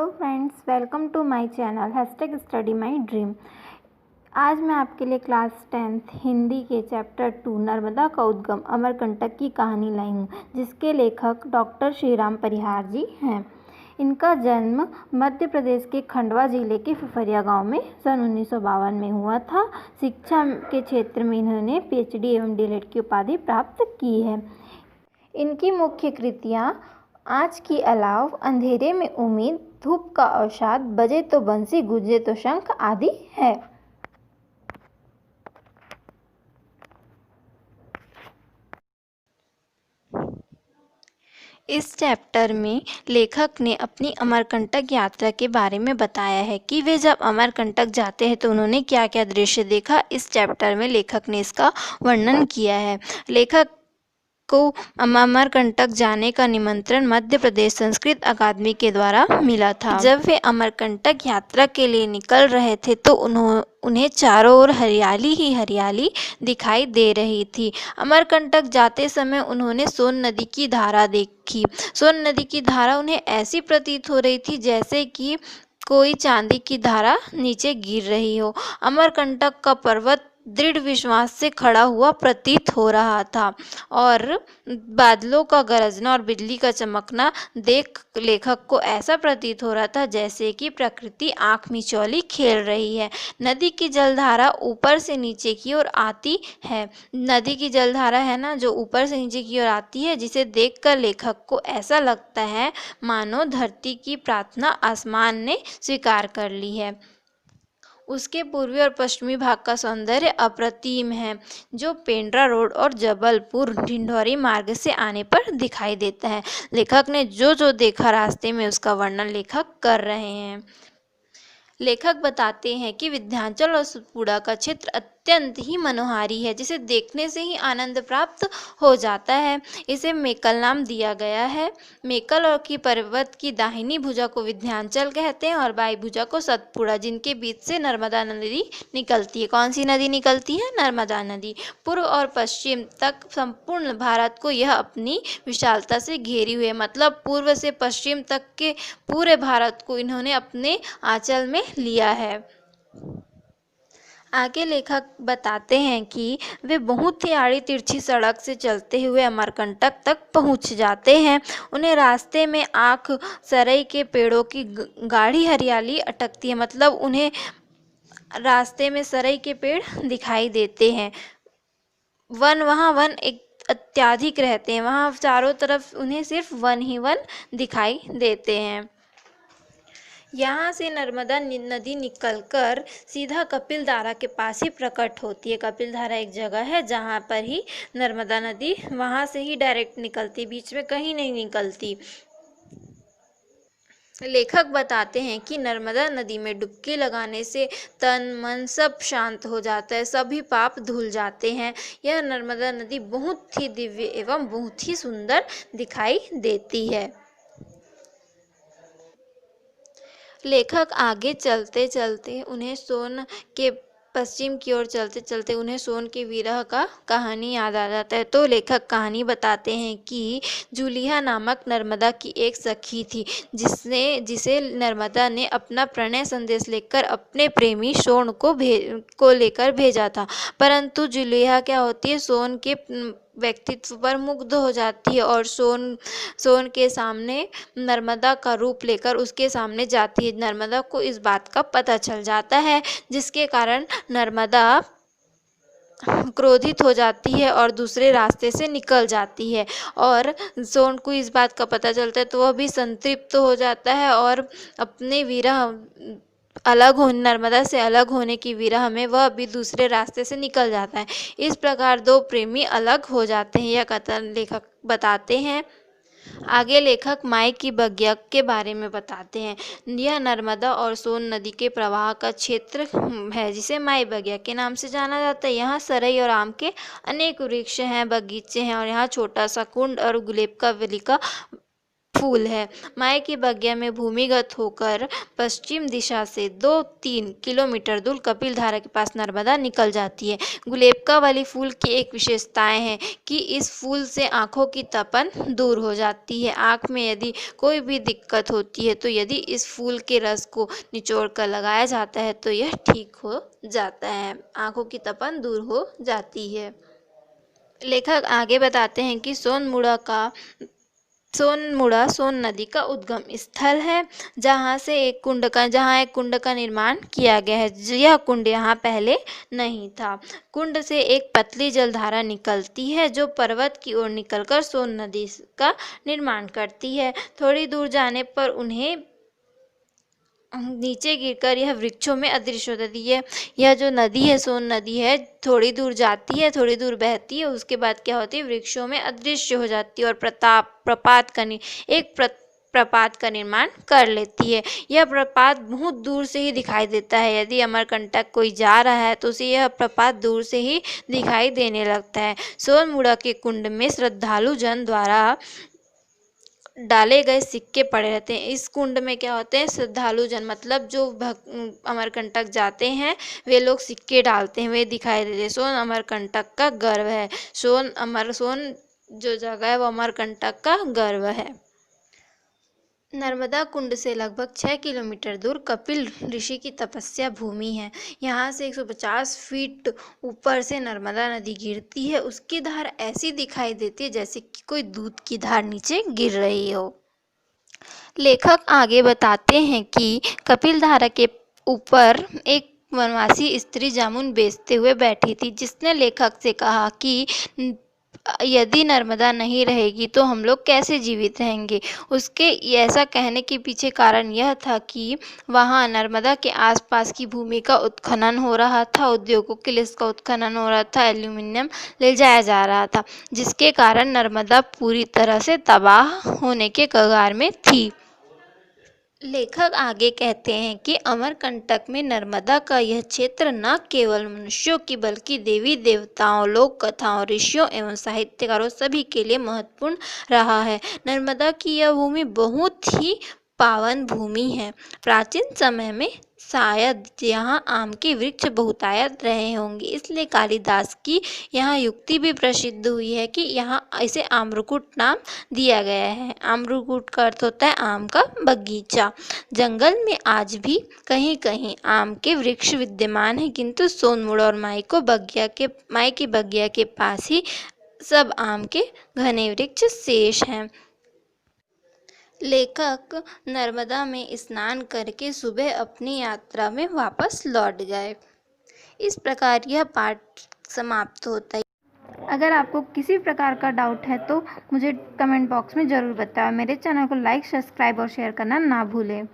Hello friends, welcome to my channel #study my dream. आज मैं आपके लिए क्लास 10th हिंदी के चैप्टर 2 नर्मदा का उद्गम अमरकंटक की कहानी लाई हूँ, जिसके लेखक डॉक्टर श्रीराम परिहार जी हैं। इनका जन्म मध्य प्रदेश के खंडवा जिले के फिफरिया गांव में सन 1952 में हुआ था। शिक्षा के क्षेत्र में इन्होंने PhD एवं D.Litt की उपाधि प्राप्त की है। इनकी मुख्य कृतियाँ आज की अलाव, अंधेरे में उम्मीद, धूप का अवसाद, बजे तो बंसी गूंजे तो शंख आदि है। इस चैप्टर में लेखक ने अपनी अमरकंटक यात्रा के बारे में बताया है कि वे जब अमरकंटक जाते हैं तो उन्होंने क्या क्या दृश्य देखा। इस चैप्टर में लेखक ने इसका वर्णन किया है। लेखक को अमरकंटक जाने का निमंत्रण मध्य प्रदेश संस्कृत अकादमी के द्वारा मिला था। जब वे अमरकंटक यात्रा के लिए निकल रहे थे तो उन्हें चारों ओर हरियाली ही हरियाली दिखाई दे रही थी। अमरकंटक जाते समय उन्होंने सोन नदी की धारा देखी। सोन नदी की धारा उन्हें ऐसी प्रतीत हो रही थी जैसे कि कोई चांदी की धारा नीचे गिर रही हो। अमरकंटक का पर्वत दृढ़ विश्वास से खड़ा हुआ प्रतीत हो रहा था और बादलों का गरजना और बिजली का चमकना देख लेखक को ऐसा प्रतीत हो रहा था जैसे कि प्रकृति आंख मिचौली खेल रही है। नदी की जलधारा ऊपर से नीचे की ओर आती है। नदी की जलधारा है ना, जो ऊपर से नीचे की ओर आती है, जिसे देखकर लेखक को ऐसा लगता है मानो धरती की प्रार्थना आसमान ने स्वीकार कर ली है। उसके पूर्वी और पश्चिमी भाग का सौंदर्य अप्रतिम है, जो पेंड्रा रोड और जबलपुर ढिंढोरी मार्ग से आने पर दिखाई देता है। लेखक ने जो जो देखा रास्ते में उसका वर्णन लेखक कर रहे हैं। लेखक बताते हैं कि विंध्याचल और सतपुड़ा का क्षेत्र अत्यंत ही मनोहारी है, जिसे देखने से ही आनंद प्राप्त हो जाता है। इसे मेकल नाम दिया गया है। मेकल और की पर्वत की दाहिनी भुजा को विंध्याचल कहते हैं और बाई भुजा को सतपुड़ा, जिनके बीच से नर्मदा नदी निकलती है। कौन सी नदी निकलती है? नर्मदा नदी। पूर्व और पश्चिम तक संपूर्ण भारत को यह अपनी विशालता से घेरी हुई है। मतलब पूर्व से पश्चिम तक के पूरे भारत को इन्होंने अपने आंचल में लिया है। आगे लेखक बताते हैं कि वे बहुत ही आड़ी तिरछी सड़क से चलते हुए अमरकंटक तक पहुंच जाते हैं। उन्हें रास्ते में आँख सरई के पेड़ों की गाढ़ी हरियाली अटकती है। मतलब उन्हें रास्ते में सरई के पेड़ दिखाई देते हैं। वन एक अत्यधिक रहते हैं। वहाँ चारों तरफ उन्हें सिर्फ वन ही वन दिखाई देते हैं। यहाँ से नर्मदा नदी निकलकर सीधा कपिलधारा के पास ही प्रकट होती है। कपिलधारा एक जगह है जहाँ पर ही नर्मदा नदी वहाँ से ही डायरेक्ट निकलती, बीच में कहीं नहीं निकलती। लेखक बताते हैं कि नर्मदा नदी में डुबकी लगाने से तन मन सब शांत हो जाता है, सभी पाप धुल जाते हैं। यह नर्मदा नदी बहुत ही दिव्य एवं बहुत ही सुंदर दिखाई देती है। लेखक आगे चलते चलते उन्हें सोन के पश्चिम की ओर चलते चलते उन्हें सोन के विरह का कहानी याद आ जाता है। तो लेखक कहानी बताते हैं कि जूलिया नामक नर्मदा की एक सखी थी, जिसे नर्मदा ने अपना प्रणय संदेश लेकर अपने प्रेमी सोन को लेकर भेजा था। परंतु जूलिया क्या होती है, सोन के व्यक्तित्व पर मुग्ध हो जाती है और सोन के सामने नर्मदा का रूप लेकर उसके सामने जाती है। नर्मदा को इस बात का पता चल जाता है, जिसके कारण नर्मदा क्रोधित हो जाती है और दूसरे रास्ते से निकल जाती है। और सोन को इस बात का पता चलता है तो वह भी संतृप्त हो जाता है और अपने विरह नर्मदा से अलग होने की विरह में वह भी दूसरे रास्ते से निकल जाता है। इस प्रकार दो प्रेमी अलग हो जाते हैं, यह कथन लेखक बताते हैं। आगे लेखक माई की बगिया के बारे में बताते हैं। यह नर्मदा और सोन नदी के प्रवाह का क्षेत्र है, जिसे माई बगिया के नाम से जाना जाता है। यहाँ सरई और आम के अनेक वृक्ष हैं, बगीचे हैं और यहाँ छोटा सा कुंड और गुलेब का वली का फूल है। माय की बगिया में भूमिगत होकर पश्चिम दिशा से 2-3 किलोमीटर दूर कपिलधारा के पास नर्मदा निकल जाती है। गुलेबका वाली फूल की एक विशेषताएं है कि इस फूल से आँखों की तपन दूर हो जाती है। आँख में यदि कोई भी दिक्कत होती है तो यदि इस फूल के रस को निचोड़ कर लगाया जाता है तो यह ठीक हो जाता है, आँखों की तपन दूर हो जाती है। लेखक आगे बताते हैं कि सोनमुड़ा सोन नदी का उद्गम स्थल है, जहाँ एक कुंड का निर्माण किया गया है। यह कुंड यहाँ पहले नहीं था। कुंड से एक पतली जलधारा निकलती है जो पर्वत की ओर निकलकर सोन नदी का निर्माण करती है। थोड़ी दूर जाने पर उन्हें नीचे गिरकर यह वृक्षों में अदृश्य हो जाती है। यह जो नदी है, सोन नदी है, थोड़ी दूर जाती है, थोड़ी दूर बहती है, उसके बाद क्या होती है, वृक्षों में अदृश्य हो जाती है और प्रपात का निर्माण कर लेती है। यह प्रपात बहुत दूर से ही दिखाई देता है। यदि अमरकंटक कोई जा रहा है तो उसे यह प्रपात दूर से ही दिखाई देने लगता है। सोनमुड़ा के कुंड में श्रद्धालु जन द्वारा डाले गए सिक्के पड़े रहते हैं। इस कुंड में क्या होते हैं, श्रद्धालु जन मतलब जो अमरकंटक जाते हैं वे लोग सिक्के डालते हैं, वे दिखाई देते हैं। सोन अमरकंटक का गर्व है। सोन जो जगह है वो अमरकंटक का गर्व है। नर्मदा कुंड से लगभग 6 किलोमीटर दूर कपिल ऋषि की तपस्या भूमि है। यहाँ से 150 फीट ऊपर से नर्मदा नदी गिरती है। उसकी धार ऐसी दिखाई देती है जैसे कि कोई दूध की धार नीचे गिर रही हो। लेखक आगे बताते हैं कि कपिलधारा के ऊपर एक वनवासी स्त्री जामुन बेचते हुए बैठी थी, जिसने लेखक से कहा कि यदि नर्मदा नहीं रहेगी तो हम लोग कैसे जीवित रहेंगे। उसके ऐसा कहने के पीछे कारण यह था कि वहाँ नर्मदा के आसपास की भूमि का उत्खनन हो रहा था, उद्योगों के लिए इसका उत्खनन हो रहा था, एल्यूमिनियम ले जाया जा रहा था, जिसके कारण नर्मदा पूरी तरह से तबाह होने के कगार में थी। लेखक आगे कहते हैं कि अमरकंटक में नर्मदा का यह क्षेत्र न केवल मनुष्यों की बल्कि देवी देवताओं, लोक कथाओं, ऋषियों एवं साहित्यकारों सभी के लिए महत्वपूर्ण रहा है। नर्मदा की यह भूमि बहुत ही पावन भूमि है। प्राचीन समय में शायद यहाँ आम के वृक्ष बहुतायत रहे होंगे, इसलिए कालिदास की यहाँ युक्ति भी प्रसिद्ध हुई है कि यहाँ इसे आम्रकूट नाम दिया गया है। आम्रकूट का अर्थ होता है आम का बगीचा। जंगल में आज भी कहीं कहीं आम के वृक्ष विद्यमान हैं, किंतु सोनमुड़ा और माई की बगिया के पास ही सब आम के घने वृक्ष शेष हैं। लेखक नर्मदा में स्नान करके सुबह अपनी यात्रा में वापस लौट गए। इस प्रकार यह पाठ समाप्त होता है। अगर आपको किसी प्रकार का डाउट है तो मुझे कमेंट बॉक्स में ज़रूर बताएं। मेरे चैनल को लाइक, सब्सक्राइब और शेयर करना ना भूलें।